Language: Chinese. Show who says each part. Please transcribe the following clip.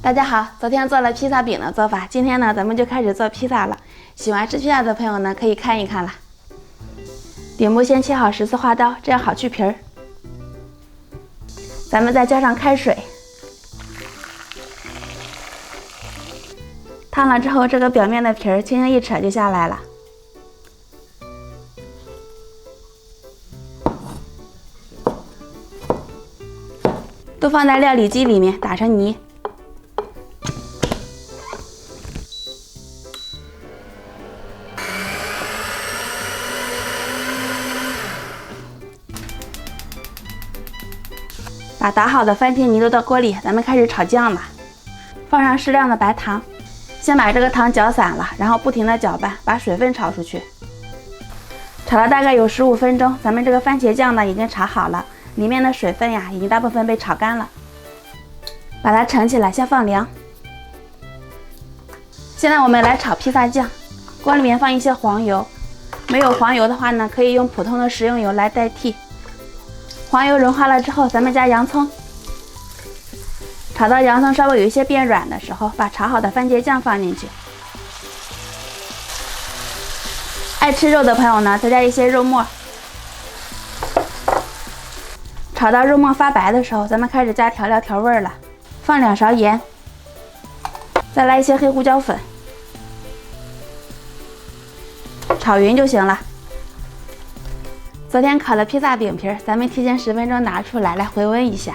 Speaker 1: 大家好，昨天做了披萨饼的做法，今天呢咱们就开始做披萨了。喜欢吃披萨的朋友呢可以看一看啦。顶部先切好10字花刀，这样好去皮儿。咱们再加上开水，烫了之后，这个表面的皮儿轻轻一扯就下来了。都放在料理机里面打成泥。把打好的番茄泥都到锅里，咱们开始炒酱了。放上适量的白糖，先把这个糖搅散了，然后不停的搅拌，把水分炒出去。炒了大概有15分钟，咱们这个番茄酱呢已经炒好了，里面的水分呀已经大部分被炒干了。把它盛起来，先放凉。现在我们来炒披萨酱，锅里面放一些黄油，没有黄油的话呢，可以用普通的食用油来代替。黄油融化了之后，咱们加洋葱，炒到洋葱稍微有一些变软的时候，把炒好的番茄酱放进去。爱吃肉的朋友呢，再加一些肉末。炒到肉末发白的时候，咱们开始加调料调味了，放2勺盐，再来一些黑胡椒粉，炒匀就行了。昨天烤的披萨饼皮，咱们提前10分钟拿出来回温一下。